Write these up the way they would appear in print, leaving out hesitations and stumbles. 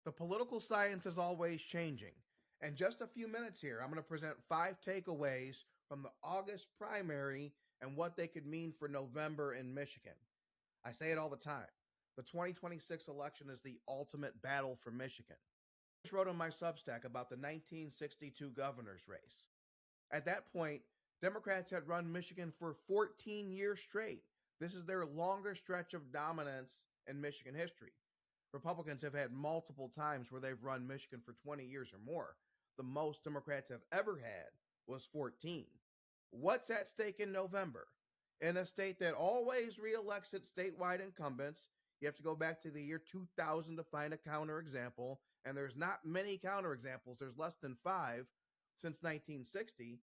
The political science is always changing. In just a few minutes here, I'm going to present 5 takeaways from the August primary and what they could mean for November in Michigan. I say it all the time. The 2026 election is the ultimate battle for Michigan. I just wrote on my Substack about the 1962 governor's race. At that point, Democrats had run Michigan for 14 years straight. This is their longest stretch of dominance in Michigan history. Republicans have had multiple times where they've run Michigan for 20 years or more. The most Democrats have ever had was 14. What's at stake in November? In a state that always reelects its statewide incumbents, you have to go back to the year 2000 to find a counterexample, and there's not many counterexamples. There's less than 5 since 1960.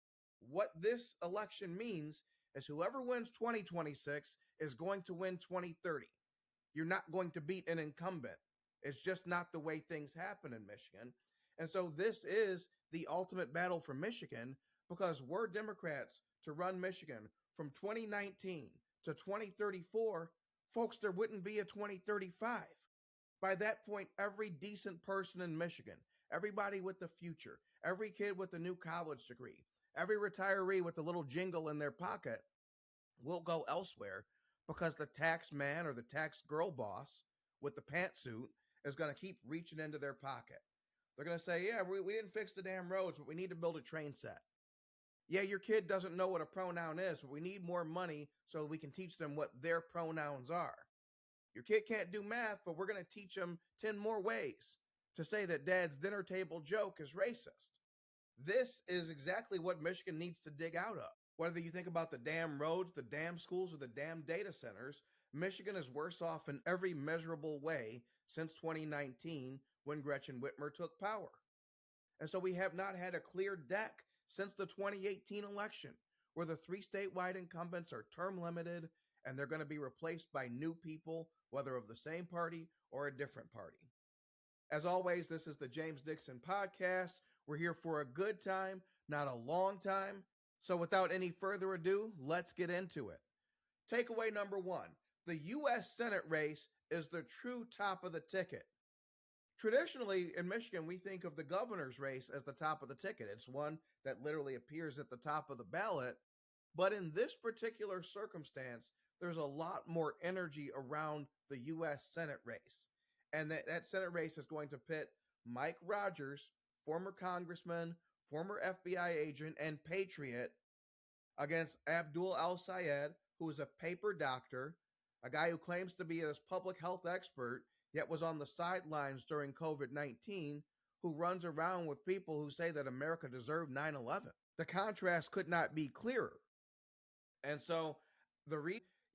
What this election means is whoever wins 2026 is going to win 2030. You're not going to beat an incumbent. It's just not the way things happen in Michigan. And so this is the ultimate battle for Michigan because were Democrats to run Michigan from 2019 to 2034, folks, there wouldn't be a 2035. By that point, every decent person in Michigan, everybody with the future, every kid with a new college degree, every retiree with a little jingle in their pocket will go elsewhere because the tax man or the tax girl boss with the pantsuit is going to keep reaching into their pocket. They're going to say, yeah, we didn't fix the damn roads, but we need to build a train set. Yeah, your kid doesn't know what a pronoun is, but we need more money so we can teach them what their pronouns are. Your kid can't do math, but we're going to teach them 10 more ways to say that dad's dinner table joke is racist. This is exactly what Michigan needs to dig out of. Whether you think about the damn roads, the damn schools, or the damn data centers, Michigan is worse off in every measurable way since 2019 when Gretchen Whitmer took power. And so we have not had a clear deck since the 2018 election, where the 3 statewide incumbents are term limited and they're going to be replaced by new people, whether of the same party or a different party. As always, this is the James Dixon Podcast. We're here for a good time, not a long time. So without any further ado, let's get into it. Takeaway number 1, the U.S. Senate race is the true top of the ticket. Traditionally, in Michigan, we think of the governor's race as the top of the ticket. It's one that literally appears at the top of the ballot. But in this particular circumstance, there's a lot more energy around the U.S. Senate race. And that Senate race is going to pit Mike Rogers, former congressman, former FBI agent, and patriot, against Abdul El-Sayed, who is a paper doctor, a guy who claims to be a public health expert, yet was on the sidelines during COVID-19, who runs around with people who say that America deserved 9/11. The contrast could not be clearer. And so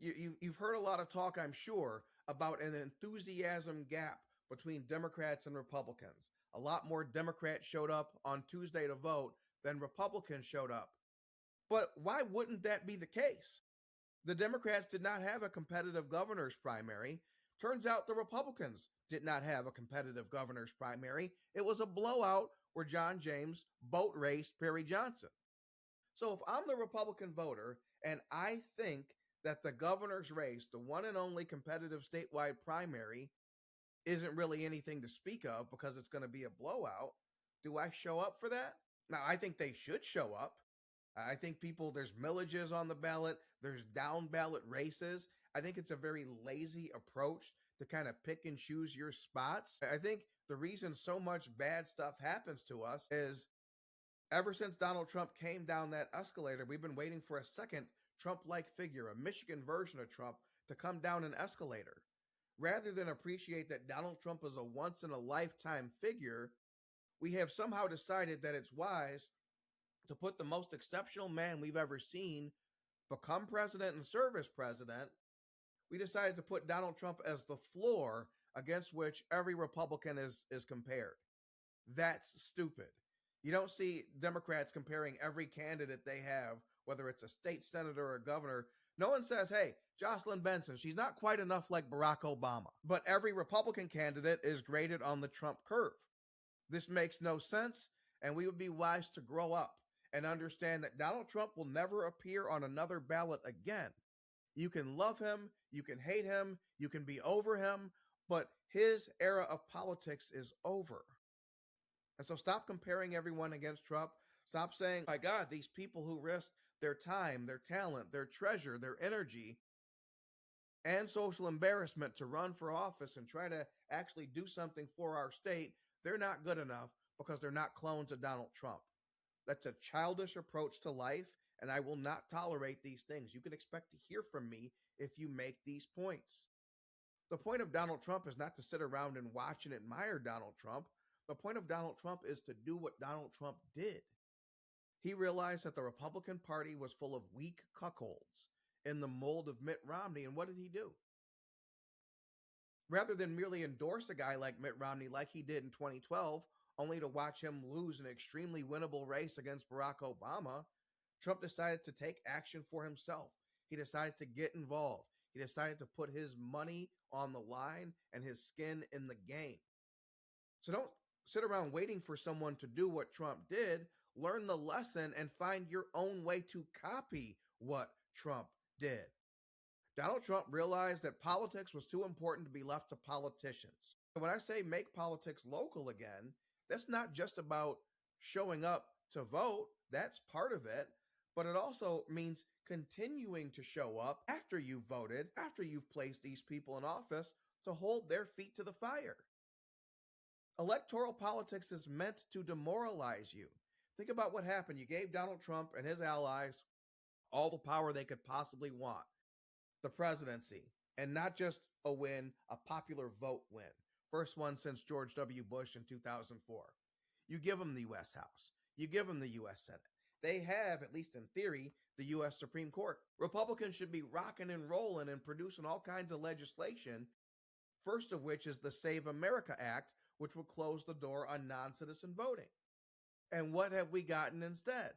you've heard a lot of talk, I'm sure, about an enthusiasm gap between Democrats and Republicans. A lot more Democrats showed up on Tuesday to vote than Republicans showed up. But why wouldn't that be the case? The Democrats did not have a competitive governor's primary. Turns out the Republicans did not have a competitive governor's primary. It was a blowout where John James boat raced Perry Johnson. So if I'm the Republican voter and I think that the governor's race, the one and only competitive statewide primary, isn't really anything to speak of because it's going to be a blowout, do I show up for that? Now, I think they should show up. I think there's millages on the ballot, there's down ballot races. I think it's a very lazy approach to kind of pick and choose your spots. I think the reason so much bad stuff happens to us is ever since Donald Trump came down that escalator, we've been waiting for a second Trump-like figure, a Michigan version of Trump, to come down an escalator. Rather than appreciate that Donald Trump is a once-in-a-lifetime figure, we have somehow decided that it's wise to put the most exceptional man we've ever seen become president and serve as president. We decided to put Donald Trump as the floor against which every Republican is compared. That's stupid. You don't see Democrats comparing every candidate they have, whether it's a state senator or a governor. No one says, hey, Jocelyn Benson, she's not quite enough like Barack Obama. But every Republican candidate is graded on the Trump curve. This makes no sense, and we would be wise to grow up and understand that Donald Trump will never appear on another ballot again. You can love him, you can hate him, you can be over him. but his era of politics is over. And so stop comparing everyone against Trump. Stop saying, my God, these people who risk their time, their talent, their treasure, their energy, and social embarrassment to run for office and try to actually do something for our state, they're not good enough because they're not clones of Donald Trump. That's a childish approach to life, and I will not tolerate these things. You can expect to hear from me if you make these points. The point of Donald Trump is not to sit around and watch and admire Donald Trump. The point of Donald Trump is to do what Donald Trump did. He realized that the Republican Party was full of weak cuckolds in the mold of Mitt Romney, and what did he do? Rather than merely endorse a guy like Mitt Romney like he did in 2012, only to watch him lose an extremely winnable race against Barack Obama, Trump decided to take action for himself. He decided to get involved. He decided to put his money on the line and his skin in the game. So don't sit around waiting for someone to do what Trump did. Learn the lesson and find your own way to copy what Trump did. Donald Trump realized that politics was too important to be left to politicians. When I say make politics local again, that's not just about showing up to vote, that's part of it, but it also means continuing to show up after you've voted, after you've placed these people in office to hold their feet to the fire. Electoral politics is meant to demoralize you. Think about what happened. You gave Donald Trump and his allies all the power they could possibly want, the presidency, and not just a win, a popular vote win. First one since George W. Bush in 2004. You give them the U.S. House. You give them the U.S. Senate. They have, at least in theory, the U.S. Supreme Court. Republicans should be rocking and rolling and producing all kinds of legislation, first of which is the Save America Act, which will close the door on non-citizen voting. And what have we gotten instead?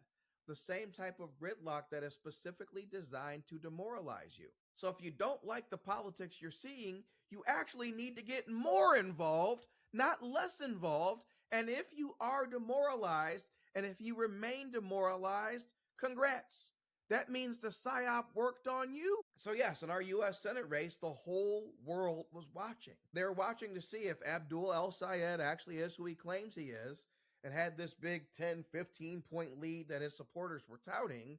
The same type of gridlock that is specifically designed to demoralize you. So if you don't like the politics you're seeing, you actually need to get more involved, not less involved. And if you are demoralized, and if you remain demoralized, congrats. That means the PSYOP worked on you. So yes, in our U.S. Senate race, the whole world was watching. They were watching to see if Abdul El-Sayed actually is who he claims he is, and had this big 10, 15 point lead that his supporters were touting,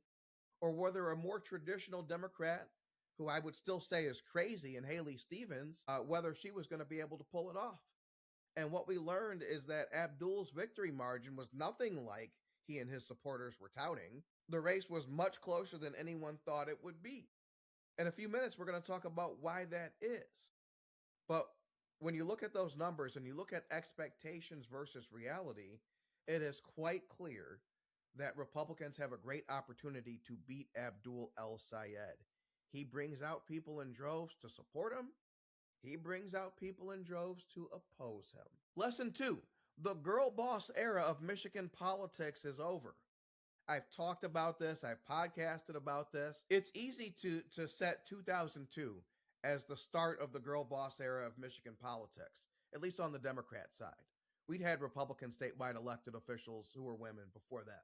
or whether a more traditional Democrat, who I would still say is crazy, and Haley Stevens, whether she was going to be able to pull it off. And what we learned is that Abdul's victory margin was nothing like he and his supporters were touting. The race was much closer than anyone thought it would be. In a few minutes, we're going to talk about why that is. But when you look at those numbers and you look at expectations versus reality, it is quite clear that Republicans have a great opportunity to beat Abdul El-Sayed. He brings out people in droves to support him. He brings out people in droves to oppose him. Lesson 2, the girl boss era of Michigan politics is over. I've talked about this. I've podcasted about this. It's easy to set 2002 as the start of the girl boss era of Michigan politics, at least on the Democrat side. We'd had Republican statewide elected officials who were women before that.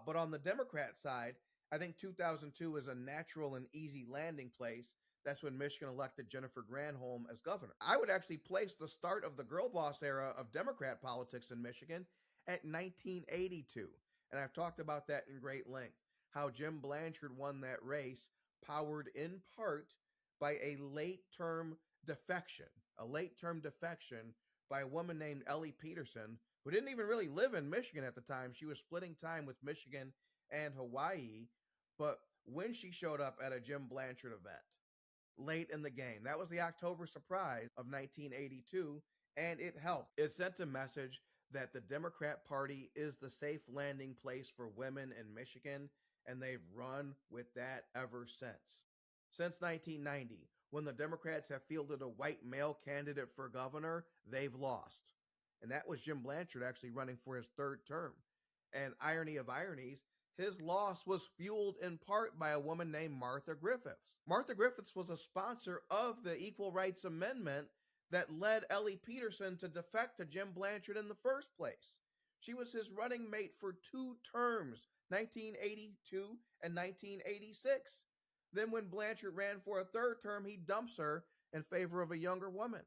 But on the Democrat side, I think 2002 is a natural and easy landing place. That's when Michigan elected Jennifer Granholm as governor. I would actually place the start of the girl boss era of Democrat politics in Michigan at 1982. And I've talked about that in great length, how Jim Blanchard won that race, powered in part by a late-term defection by a woman named Ellie Peterson, who didn't even really live in Michigan at the time. She was splitting time with Michigan and Hawaii, but when she showed up at a Jim Blanchard event late in the game, that was the October surprise of 1982, and it helped. It sent a message that the Democrat Party is the safe landing place for women in Michigan, and they've run with that ever since. Since 1990, when the Democrats have fielded a white male candidate for governor, they've lost. And that was Jim Blanchard actually running for his third term. And irony of ironies, his loss was fueled in part by a woman named Martha Griffiths. Martha Griffiths was a sponsor of the Equal Rights Amendment that led Ellie Peterson to defect to Jim Blanchard in the first place. She was his running mate for 2 terms, 1982 and 1986. Then when Blanchard ran for a third term, he dumps her in favor of a younger woman.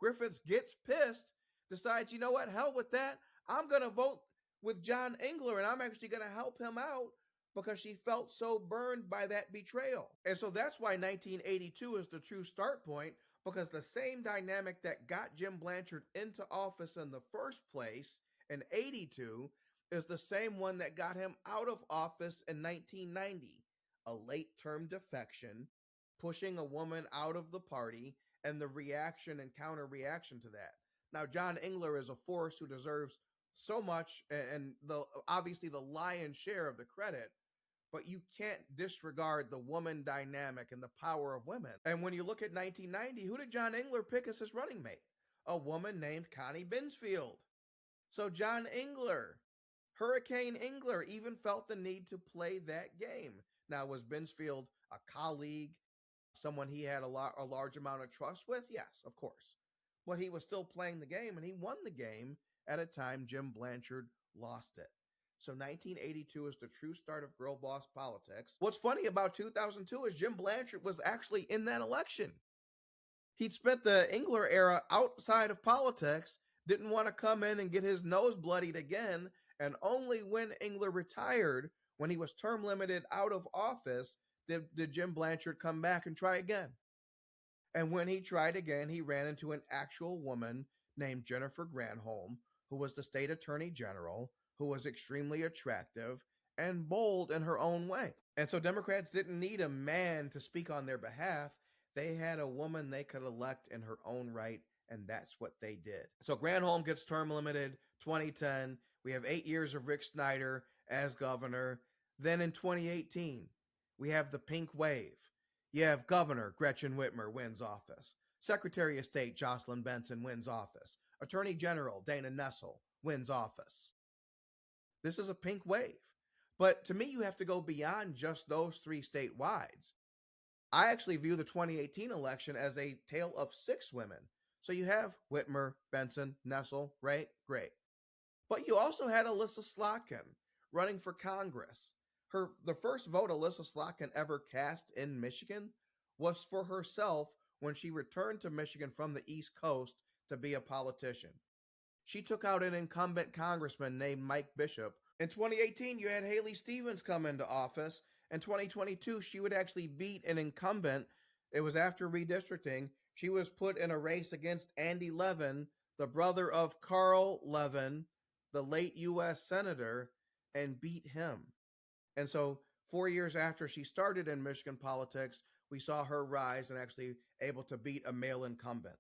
Griffiths gets pissed, decides, you know what, hell with that. I'm going to vote with John Engler, and I'm actually going to help him out because she felt so burned by that betrayal. And so that's why 1982 is the true start point, because the same dynamic that got Jim Blanchard into office in the first place in 82 is the same one that got him out of office in 1990. A late term defection, pushing a woman out of the party, and the reaction and counter reaction to that. Now, John Engler is a force who deserves so much and obviously the lion's share of the credit, but you can't disregard the woman dynamic and the power of women. And when you look at 1990, who did John Engler pick as his running mate? A woman named Connie Binsfield. So John Engler, Hurricane Engler, even felt the need to play that game. Now, was Binsfield a colleague, someone he had a large amount of trust with? Yes, of course. But he was still playing the game, and he won the game at a time Jim Blanchard lost it. So 1982 is the true start of girl boss politics. What's funny about 2002 is Jim Blanchard was actually in that election. He'd spent the Engler era outside of politics, didn't want to come in and get his nose bloodied again, and only when Engler retired, when he was term limited out of office, did Jim Blanchard come back and try again. And when he tried again, he ran into an actual woman named Jennifer Granholm, who was the state attorney general, who was extremely attractive and bold in her own way. And so Democrats didn't need a man to speak on their behalf. They had a woman they could elect in her own right, and that's what they did. So Granholm gets term limited 2010. We have 8 years of Rick Snyder as governor. Then in 2018, we have the pink wave. You have Governor Gretchen Whitmer wins office. Secretary of State Jocelyn Benson wins office. Attorney General Dana Nessel wins office. This is a pink wave. But to me, you have to go beyond just those three statewides. I actually view the 2018 election as a tale of 6 women. So you have Whitmer, Benson, Nessel, right? Great. But you also had Alyssa Slotkin running for Congress. The first vote Alyssa Slotkin ever cast in Michigan was for herself when she returned to Michigan from the East Coast to be a politician. She took out an incumbent congressman named Mike Bishop. In 2018, you had Haley Stevens come into office. In 2022, she would actually beat an incumbent. It was after redistricting. She was put in a race against Andy Levin, the brother of Carl Levin, the late U.S. Senator, and beat him. And so 4 years after she started in Michigan politics, we saw her rise and actually able to beat a male incumbent.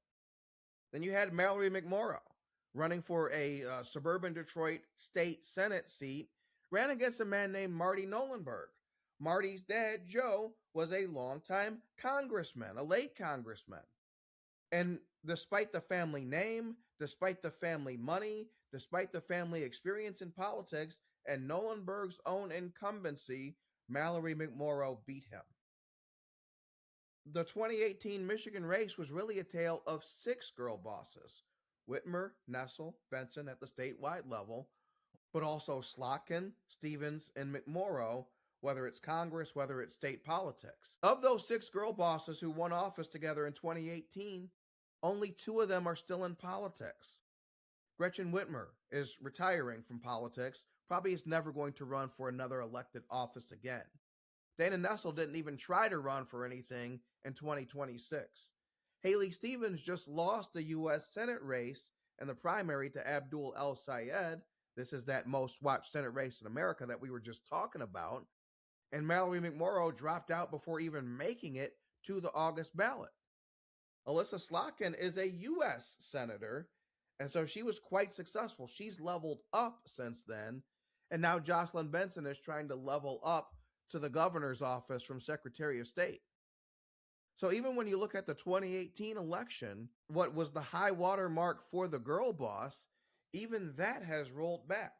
Then you had Mallory McMorrow running for a suburban Detroit state Senate seat, ran against a man named Marty Nolenberg. Marty's dad, Joe, was a longtime congressman, a late congressman. And despite the family name, despite the family money, despite the family experience in politics, and Nolenberg's own incumbency, Mallory McMorrow beat him. The 2018 Michigan race was really a tale of 6 girl bosses. Whitmer, Nessel, Benson at the statewide level, but also Slotkin, Stevens, and McMorrow, whether it's Congress, whether it's state politics. Of those 6 girl bosses who won office together in 2018, only 2 of them are still in politics. Gretchen Whitmer is retiring from politics, probably is never going to run for another elected office again. Dana Nessel didn't even try to run for anything in 2026. Haley Stevens just lost the U.S. Senate race in the primary to Abdul El-Sayed. This is that most watched Senate race in America that we were just talking about. And Mallory McMorrow dropped out before even making it to the August ballot. Alyssa Slotkin is a U.S. Senator, and so she was quite successful. She's leveled up since then, and now Jocelyn Benson is trying to level up to the governor's office from Secretary of State. So even when you look at the 2018 election, what was the high water mark for the girl boss, even that has rolled back.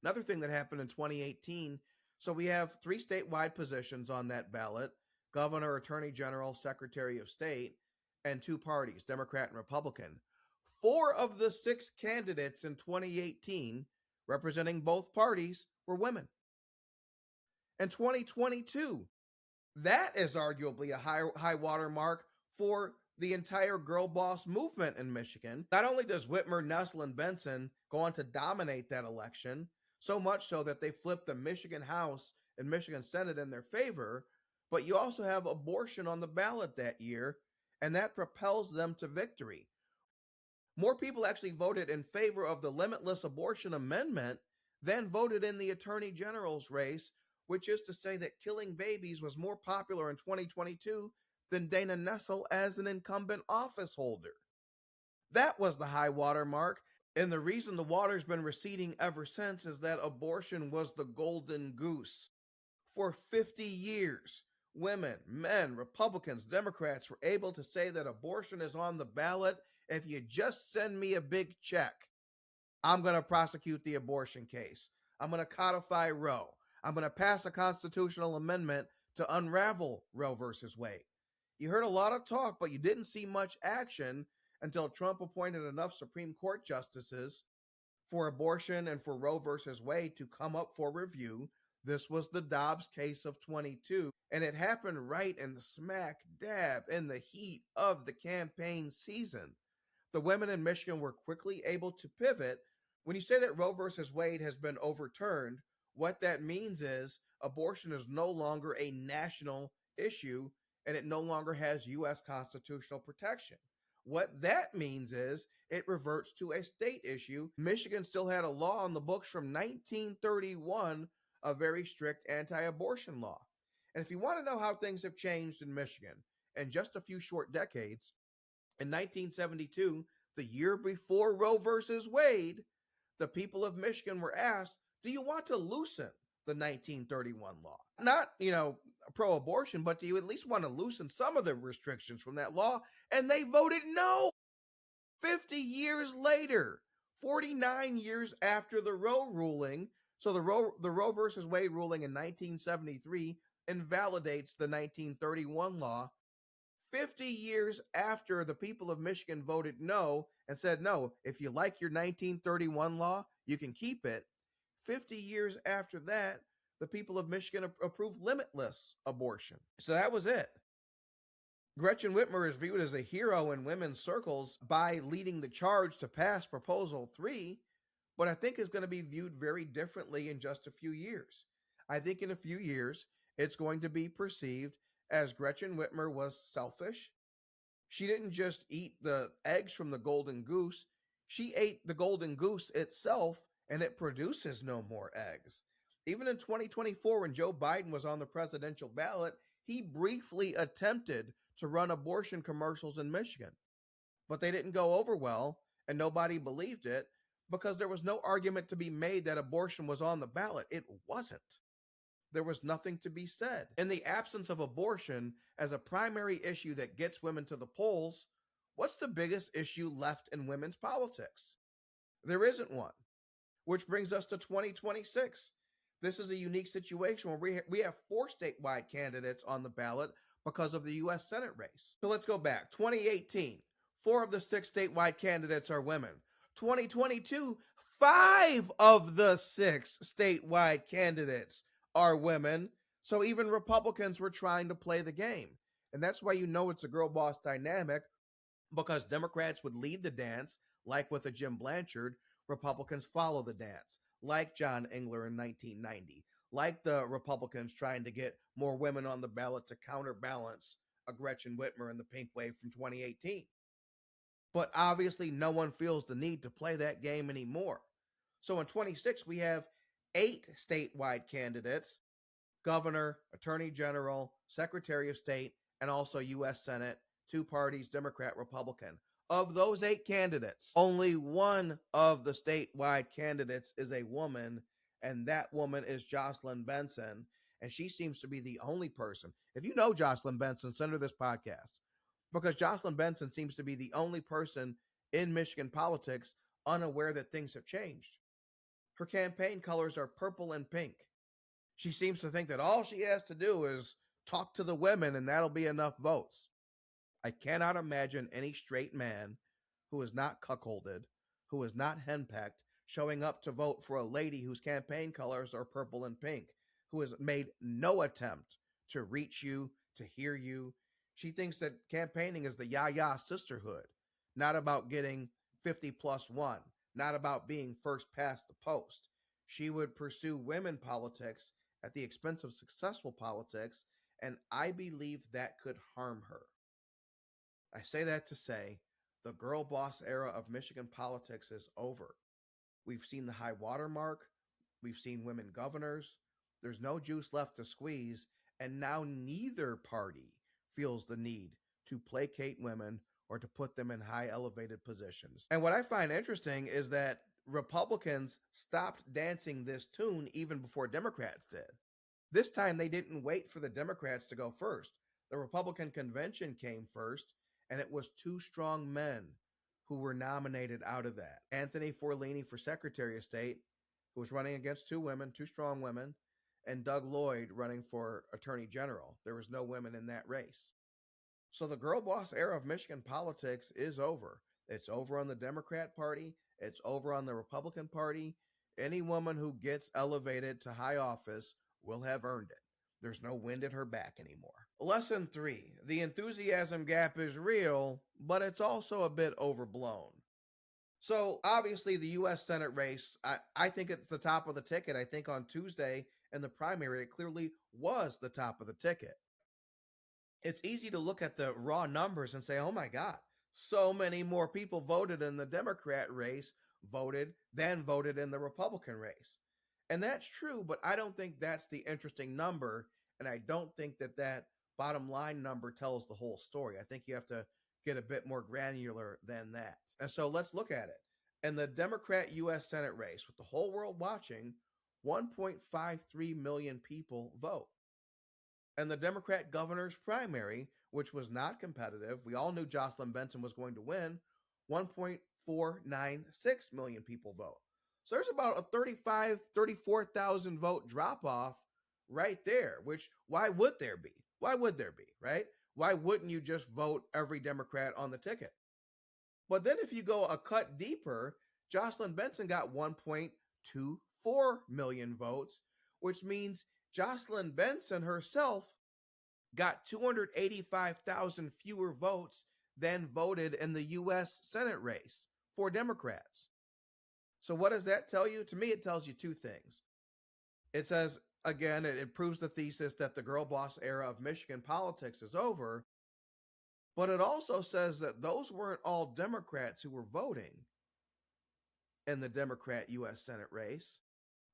Another thing that happened in 2018, so we have 3 statewide positions on that ballot: governor, attorney general, secretary of state, and 2 parties, Democrat and Republican. 4 of the 6 candidates in 2018, representing both parties, were women. In 2022, that is arguably a high water mark for the entire girl boss movement in Michigan. Not only does Whitmer, Nessel, and Benson go on to dominate that election, so much so that they flipped the Michigan House and Michigan Senate in their favor, but you also have abortion on the ballot that year, and that propels them to victory. More people actually voted in favor of the limitless abortion amendment than voted in the attorney general's race, which is to say that killing babies was more popular in 2022 than Dana Nessel as an incumbent office holder. That was the high water mark. And the reason the water's been receding ever since is that abortion was the golden goose. For 50 years, women, men, Republicans, Democrats were able to say that abortion is on the ballot. If you just send me a big check, I'm going to prosecute the abortion case. I'm going to codify Roe. I'm going to pass a constitutional amendment to unravel Roe versus Wade. You heard a lot of talk, but you didn't see much action until Trump appointed enough Supreme Court justices for abortion and for Roe versus Wade to come up for review. This was the Dobbs case of 22, and it happened right in the smack dab in the heat of the campaign season. The women in Michigan were quickly able to pivot. When you say that Roe versus Wade has been overturned, what that means is abortion is no longer a national issue and it no longer has U.S. constitutional protection. What that means is it reverts to a state issue. Michigan still had a law on the books from 1931, a very strict anti abortion law. And if you want to know how things have changed in Michigan in just a few short decades, in 1972, the year before Roe versus Wade, the people of Michigan were asked, do you want to loosen the 1931 law? Not, pro abortion, but do you at least want to loosen some of the restrictions from that law? And they voted no. 50 years later, 49 years after the Roe ruling, so the Roe versus Wade ruling in 1973 invalidates the 1931 law. 50 years after the people of Michigan voted no and said, no, if you like your 1931 law, you can keep it. 50 years after that, the people of Michigan approved limitless abortion. So that was it. Gretchen Whitmer is viewed as a hero in women's circles by leading the charge to pass Proposal 3, but I think is going to be viewed very differently in just a few years. I think in a few years, it's going to be perceived as Gretchen Whitmer was selfish. She didn't just eat the eggs from the golden goose, she ate the golden goose itself, and it produces no more eggs. Even in 2024, when Joe Biden was on the presidential ballot, he briefly attempted to run abortion commercials in Michigan, but they didn't go over well, and nobody believed it because there was no argument to be made that abortion was on the ballot. It wasn't. There was nothing to be said. In the absence of abortion as a primary issue that gets women to the polls, what's the biggest issue left in women's politics? There isn't one, which brings us to 2026. This is a unique situation where we have 4 statewide candidates on the ballot because of the U.S. Senate race. So let's go back. 2018, 4 of the 6 statewide candidates are women. 2022, 5 of the 6 statewide candidates are women. So even Republicans were trying to play the game. And that's why you know it's a girl boss dynamic, because Democrats would lead the dance, like with a Jim Blanchard. Republicans follow the dance, like John Engler in 1990, like the Republicans trying to get more women on the ballot to counterbalance a Gretchen Whitmer in the pink wave from 2018. But obviously, no one feels the need to play that game anymore. So in 26, we have 8 statewide candidates: governor, attorney general, secretary of state, and also U.S. Senate, 2 parties, Democrat, Republican. Of those 8 candidates, only 1 of the statewide candidates is a woman, and that woman is Jocelyn Benson, and she seems to be the only person. If you know Jocelyn Benson, send her this podcast, because Jocelyn Benson seems to be the only person in Michigan politics unaware that things have changed. Her campaign colors are purple and pink. She seems to think that all she has to do is talk to the women and that'll be enough votes. I cannot imagine any straight man who is not cuckolded, who is not henpecked, showing up to vote for a lady whose campaign colors are purple and pink, who has made no attempt to reach you, to hear you. She thinks that campaigning is the yah sisterhood, not about getting 50 plus one, not about being first past the post. She would pursue women politics at the expense of successful politics, and I believe that could harm her. I say that to say the girl boss era of Michigan politics is over. We've seen the high water mark, we've seen women governors, there's no juice left to squeeze, and now neither party feels the need to placate women or to put them in high elevated positions. And what I find interesting is that Republicans stopped dancing this tune even before Democrats did. This time they didn't wait for the Democrats to go first. The Republican convention came first, and it was two strong men who were nominated out of that. Anthony Forlini for Secretary of State, who was running against two women, two strong women, and Doug Lloyd running for Attorney General. There was no women in that race. So the girl boss era of Michigan politics is over. It's over on the Democrat Party. It's over on the Republican Party. Any woman who gets elevated to high office will have earned it. There's no wind at her back anymore. Lesson 3. The enthusiasm gap is real, but it's also a bit overblown. So obviously the U.S. Senate race, I think it's the top of the ticket. I think on Tuesday in the primary, it clearly was the top of the ticket. It's easy to look at the raw numbers and say, oh my God, so many more people voted in the Democrat race than voted in the Republican race. And that's true, but I don't think that's the interesting number. And I don't think that that bottom line number tells the whole story. I think you have to get a bit more granular than that. And so let's look at it. In the Democrat U.S. Senate race, with the whole world watching, 1.53 million people vote. And the Democrat governor's primary, which was not competitive, we all knew Jocelyn Benson was going to win, 1.496 million people vote. So there's about a 34,000 vote drop off right there, which why would there be? Why would there be, right? Why wouldn't you just vote every Democrat on the ticket? But then if you go a cut deeper, Jocelyn Benson got 1.24 million votes, which means Jocelyn Benson herself got 285,000 fewer votes than voted in the U.S. Senate race for Democrats. So what does that tell you? To me, it tells you two things. It says, again, it proves the thesis that the girl boss era of Michigan politics is over, but it also says that those weren't all Democrats who were voting in the Democrat U.S. Senate race.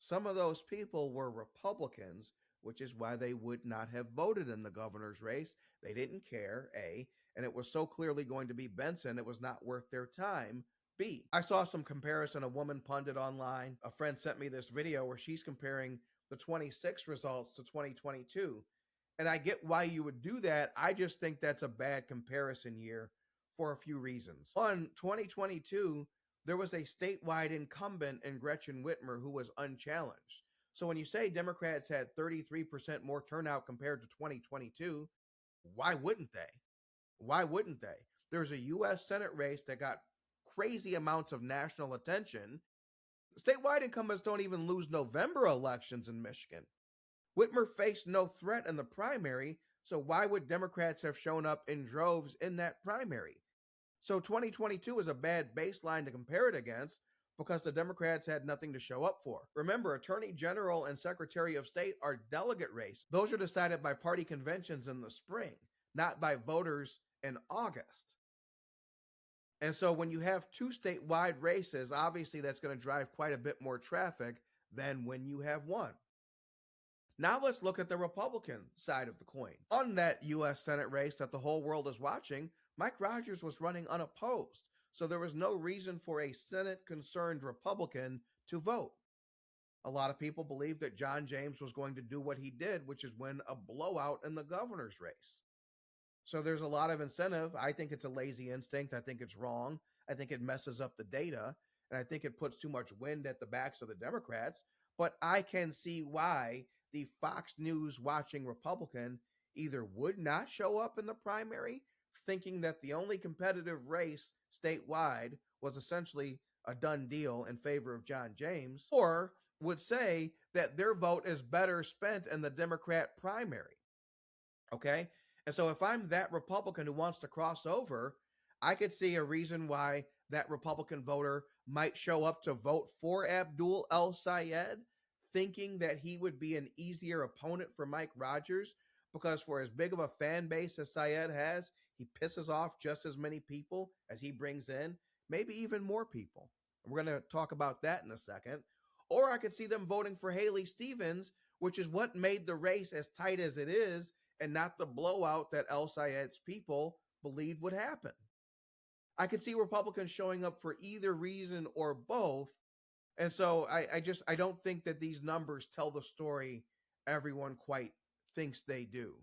Some of those people were Republicans, which is why they would not have voted in the governor's race. They didn't care, A, and it was so clearly going to be Benson, it was not worth their time, B. I saw some comparison, a woman pundit online. A friend sent me this video where she's comparing the 26 results to 2022. And I get why you would do that. I just think that's a bad comparison year for a few reasons. One, 2022, there was a statewide incumbent in Gretchen Whitmer who was unchallenged. So when you say Democrats had 33% more turnout compared to 2022, why wouldn't they? Why wouldn't they? There's a U.S. Senate race that got crazy amounts of national attention. Statewide incumbents don't even lose November elections in Michigan. Whitmer faced no threat in the primary, so why would Democrats have shown up in droves in that primary? So 2022 is a bad baseline to compare it against because the Democrats had nothing to show up for. Remember, Attorney General and Secretary of State are delegate races. Those are decided by party conventions in the spring, not by voters in August. And so when you have two statewide races, obviously that's going to drive quite a bit more traffic than when you have one. Now let's look at the Republican side of the coin. On that U.S. Senate race that the whole world is watching, Mike Rogers was running unopposed, so there was no reason for a Senate-concerned Republican to vote. A lot of people believed that John James was going to do what he did, which is win a blowout in the governor's race. So there's a lot of incentive. I think it's a lazy instinct. I think it's wrong. I think it messes up the data, and I think it puts too much wind at the backs of the Democrats. But I can see why the Fox News watching Republican either would not show up in the primary, thinking that the only competitive race statewide was essentially a done deal in favor of John James, or would say that their vote is better spent in the Democrat primary. Okay? And so if I'm that Republican who wants to cross over, I could see a reason why that Republican voter might show up to vote for Abdul El-Sayed, thinking that he would be an easier opponent for Mike Rogers, because for as big of a fan base as Syed has, he pisses off just as many people as he brings in, maybe even more people. We're going to talk about that in a second. Or I could see them voting for Haley Stevens, which is what made the race as tight as it is, and not the blowout that El-Sayed's people believed would happen. I could see Republicans showing up for either reason or both. And so I don't think that these numbers tell the story everyone quite thinks they do.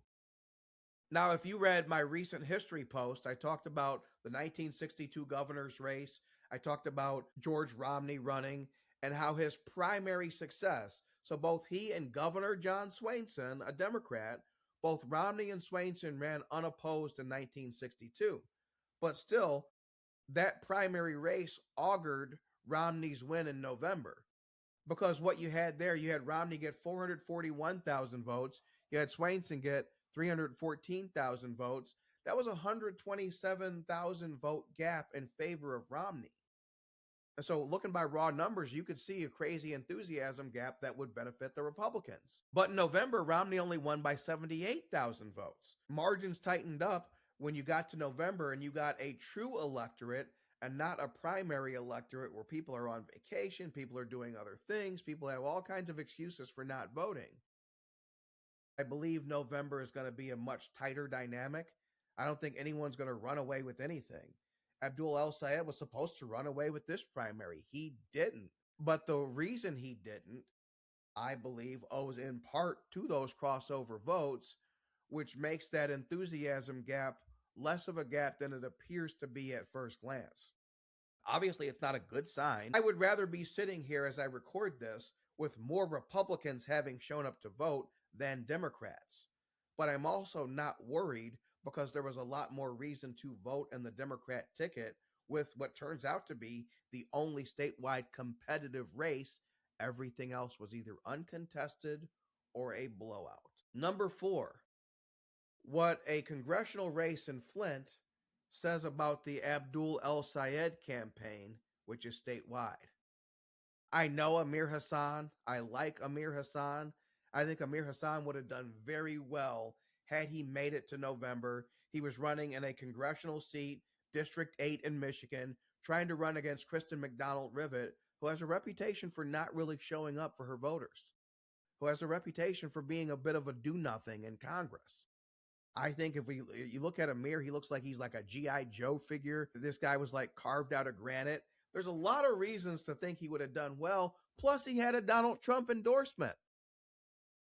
Now, if you read my recent history post, I talked about the 1962 governor's race. I talked about George Romney running and how his primary success, so both he and Governor John Swainson, a Democrat, both Romney and Swainson ran unopposed in 1962. But still, that primary race augured Romney's win in November. Because what you had there, you had Romney get 441,000 votes, you had Swainson get 314,000 votes. That was a 127,000 vote gap in favor of Romney. And so, looking by raw numbers, you could see a crazy enthusiasm gap that would benefit the Republicans. But in November, Romney only won by 78,000 votes. Margins tightened up when you got to November and you got a true electorate and not a primary electorate where people are on vacation, people are doing other things, people have all kinds of excuses for not voting. I believe November is going to be a much tighter dynamic. I don't think anyone's going to run away with anything. Abdul El-Sayed was supposed to run away with this primary. He didn't. But the reason he didn't, I believe, owes in part to those crossover votes, which makes that enthusiasm gap less of a gap than it appears to be at first glance. Obviously, it's not a good sign. I would rather be sitting here as I record this with more Republicans having shown up to vote than Democrats. But I'm also not worried because there was a lot more reason to vote in the Democrat ticket with what turns out to be the only statewide competitive race. Everything else was either uncontested or a blowout. Number 4, what a congressional race in Flint says about the Abdul El-Sayed campaign, which is statewide. I know Amir Hassan. I like Amir Hassan. I think Amir Hassan would have done very well had he made it to November. He was running in a congressional seat, District 8 in Michigan, trying to run against Kristen McDonald-Rivet, who has a reputation for not really showing up for her voters, who has a reputation for being a bit of a do-nothing in Congress. I think if you look at Amir, he looks like he's like a G.I. Joe figure. This guy was like carved out of granite. There's a lot of reasons to think he would have done well. Plus, he had a Donald Trump endorsement.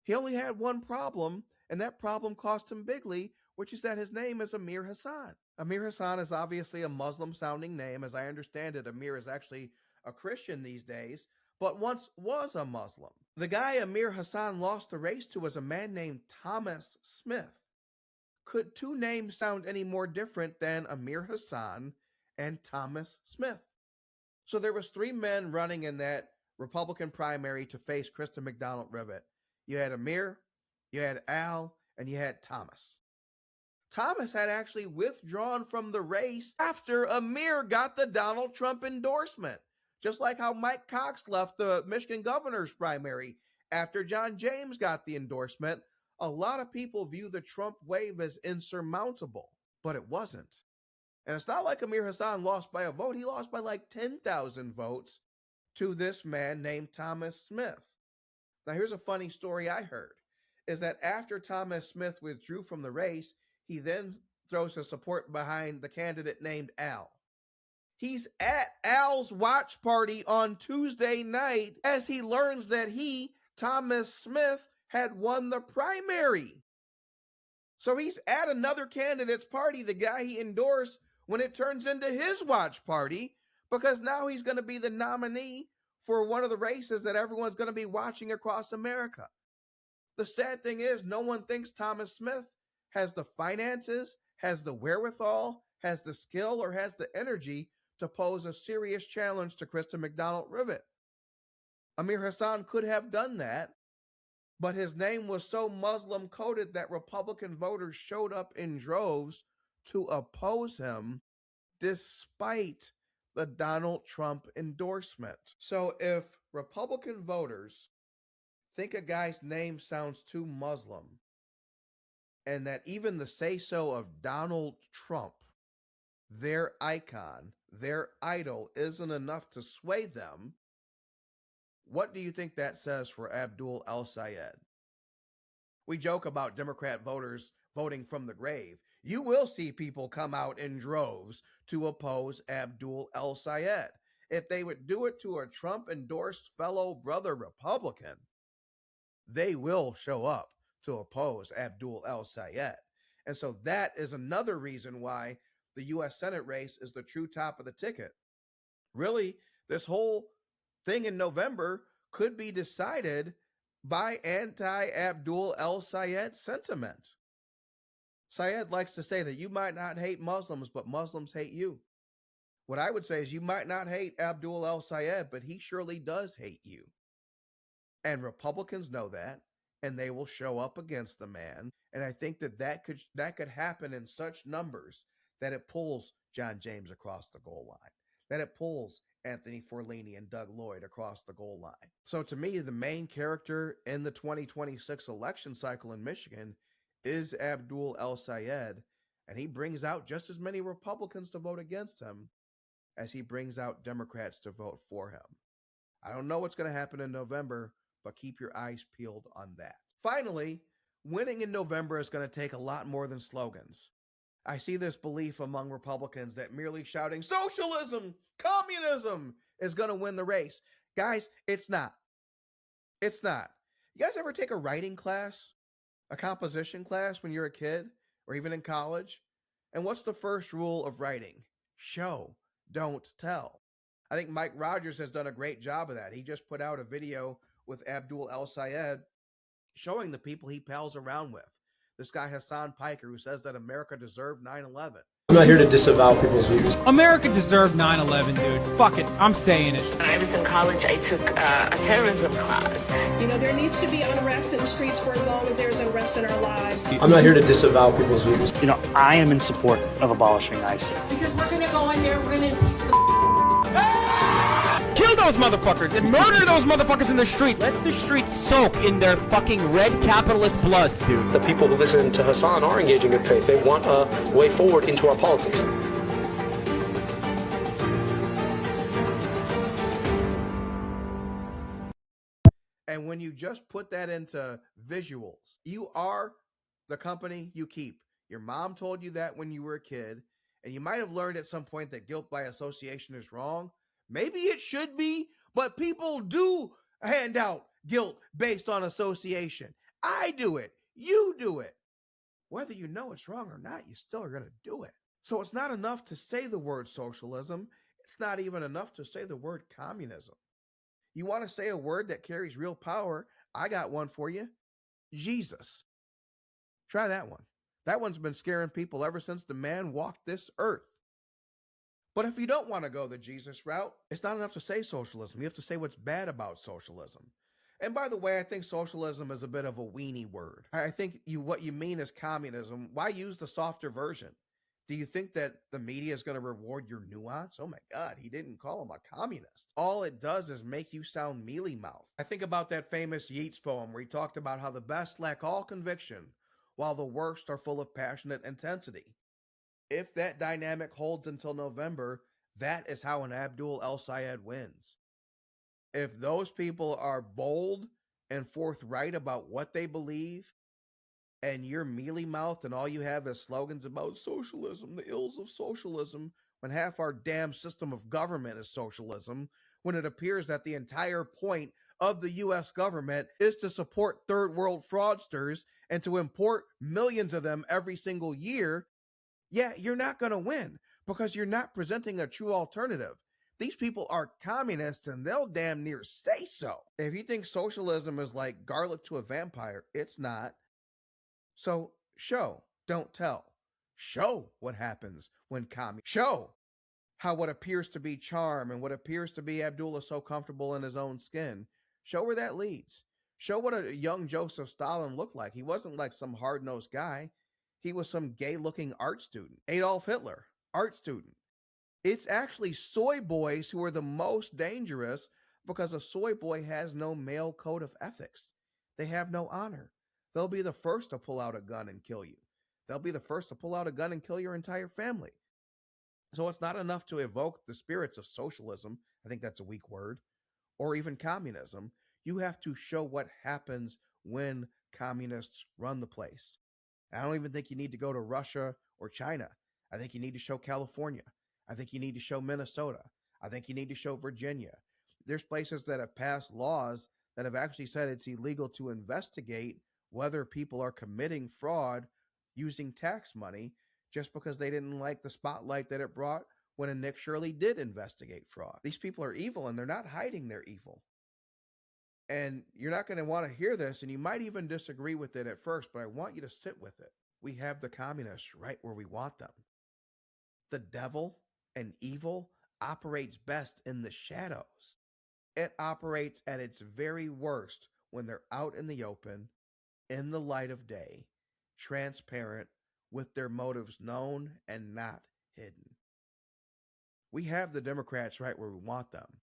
He only had one problem, and that problem cost him bigly, which is that his name is Amir Hassan. Amir Hassan is obviously a Muslim-sounding name. As I understand it, Amir is actually a Christian these days, but once was a Muslim. The guy Amir Hassan lost the race to was a man named Thomas Smith. Could two names sound any more different than Amir Hassan and Thomas Smith? So there was 3 men running in that Republican primary to face Kristen McDonald-Rivet. You had Amir, you had Al, and you had Thomas. Thomas had actually withdrawn from the race after Amir got the Donald Trump endorsement, just like how Mike Cox left the Michigan governor's primary after John James got the endorsement. A lot of people view the Trump wave as insurmountable, but it wasn't. And it's not like Amir Hassan lost by a vote. He lost by like 10,000 votes to this man named Thomas Smith. Now, here's a funny story I heard, is that after Thomas Smith withdrew from the race, he then throws his support behind the candidate named Al. He's at Al's watch party on Tuesday night as he learns that he, Thomas Smith, had won the primary. So he's at another candidate's party, the guy he endorsed, when it turns into his watch party, because now he's going to be the nominee for one of the races that everyone's going to be watching across America. The sad thing is, no one thinks Thomas Smith has the finances, has the wherewithal, has the skill, or has the energy to pose a serious challenge to Kristen McDonald-Rivet. Amir Hassan could have done that, But his name was so Muslim coded that Republican voters showed up in droves to oppose him despite the Donald Trump endorsement. So if Republican voters think a guy's name sounds too Muslim, and that even the say so of Donald Trump, their icon, their idol, isn't enough to sway them, what do you think that says for Abdul El-Sayed? We joke about Democrat voters voting from the grave. You will see people come out in droves to oppose Abdul El-Sayed. If they would do it to a Trump-endorsed fellow brother Republican, they will show up to oppose Abdul El-Sayed. And so that is another reason why the U.S. Senate race is the true top of the ticket. Really, this whole thing in November could be decided by anti-Abdul El-Sayed sentiment. Sayed likes to say that you might not hate Muslims, but Muslims hate you. What I would say is you might not hate Abdul El-Sayed, but he surely does hate you. And Republicans know that, and they will show up against the man. And I think that could happen in such numbers that it pulls John James across the goal line, that it pulls Anthony Forlini and Doug Lloyd across the goal line. So to me, the main character in the 2026 election cycle in Michigan is Abdul El-Sayed, and he brings out just as many Republicans to vote against him as he brings out Democrats to vote for him. I don't know what's going to happen in November, but keep your eyes peeled on that. Finally, winning in November is going to take a lot more than slogans. I see this belief among Republicans that merely shouting socialism, communism is going to win the race. Guys, it's not. It's not. You guys ever take a writing class, a composition class when you're a kid, or even in college? And what's the first rule of writing? Show, don't tell. I think Mike Rogers has done a great job of that. He just put out a video with Abdul El-Sayed showing the people he pals around with. This guy Hassan Piker, who says that America deserved 9/11. I'm not here to disavow people's views. America deserved 9/11, dude. Fuck it, I'm saying it. When I was in college, I took a terrorism class. You know, there needs to be unrest in the streets for as long as there's unrest in our lives. I'm not here to disavow people's views. You know, I am in support of abolishing ICE. Because we're going to go in there, we're going to impeach the Kill those motherfuckers and murder those motherfuckers in the street. Let the streets soak in their fucking red capitalist bloods, dude. The people who listen to Hassan are engaging in good faith. They want a way forward into our politics. And when you just put that into visuals, you are the company you keep. Your mom told you that when you were a kid, and you might have learned at some point that guilt by association is wrong. Maybe it should be, but people do hand out guilt based on association. I do it. You do it. Whether you know it's wrong or not, you still are going to do it. So it's not enough to say the word socialism. It's not even enough to say the word communism. You want to say a word that carries real power? I got one for you. Jesus. Try that one. That one's been scaring people ever since the man walked this earth. But if you don't want to go the Jesus route, it's not enough to say socialism. You have to say what's bad about socialism. And by the way, I think socialism is a bit of a weenie word. I think what you mean is communism. Why use the softer version? Do you think that the media is going to reward your nuance? Oh my God, he didn't call him a communist. All it does is make you sound mealy-mouthed. I think about that famous Yeats poem where he talked about how the best lack all conviction, while the worst are full of passionate intensity. If that dynamic holds until November, that is how an Abdul El-Sayed wins. If those people are bold and forthright about what they believe, and you're mealy-mouthed and all you have is slogans about socialism, the ills of socialism, when half our damn system of government is socialism, when it appears that the entire point of the U.S. government is to support third world fraudsters and to import millions of them every single year, yeah, you're not going to win because you're not presenting a true alternative. These people are communists and they'll damn near say so. If you think socialism is like garlic to a vampire, it's not. So show, don't tell. Show what happens when show how what appears to be charm and what appears to be Abdullah so comfortable in his own skin, show where that leads. Show what a young Joseph Stalin looked like. He wasn't like some hard-nosed guy. He was some gay-looking art student. Adolf Hitler, art student. It's actually soy boys who are the most dangerous because a soy boy has no male code of ethics. They have no honor. They'll be the first to pull out a gun and kill you. They'll be the first to pull out a gun and kill your entire family. So it's not enough to evoke the spirits of socialism. I think that's a weak word. Or even communism. You have to show what happens when communists run the place. I don't even think you need to go to Russia or China. I think you need to show California. I think you need to show Minnesota. I think you need to show Virginia. There's places that have passed laws that have actually said it's illegal to investigate whether people are committing fraud using tax money just because they didn't like the spotlight that it brought when a Nick Shirley did investigate fraud. These people are evil and they're not hiding their evil. And you're not going to want to hear this, and you might even disagree with it at first, but I want you to sit with it. We have the communists right where we want them. The devil and evil operates best in the shadows. It operates at its very worst when they're out in the open, in the light of day, transparent, with their motives known and not hidden. We have the Democrats right where we want them.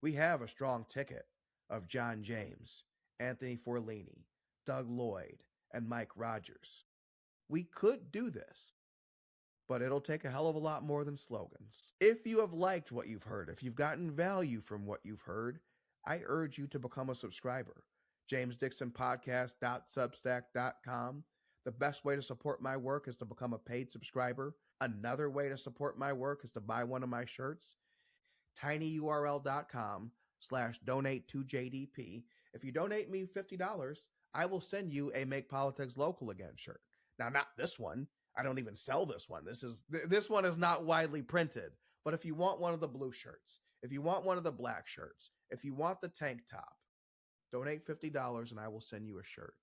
We have a strong ticket of John James, Anthony Forlini, Doug Lloyd, and Mike Rogers. We could do this, but it'll take a hell of a lot more than slogans. If you have liked what you've heard, if you've gotten value from what you've heard, I urge you to become a subscriber. jamesdixonpodcast.substack.com. The best way to support my work is to become a paid subscriber. Another way to support my work is to buy one of my shirts. tinyurl.com/donate2JDP. If you donate me $50, I will send you a Make Politics Local Again shirt. Now, not this one. I don't even sell this one. This one is not widely printed. But if you want one of the blue shirts, if you want one of the black shirts, if you want the tank top, donate $50 and I will send you a shirt.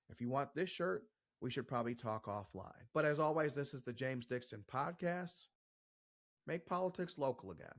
If you want this shirt, we should probably talk offline. But as always, this is the James Dixon Podcast. Make politics local again.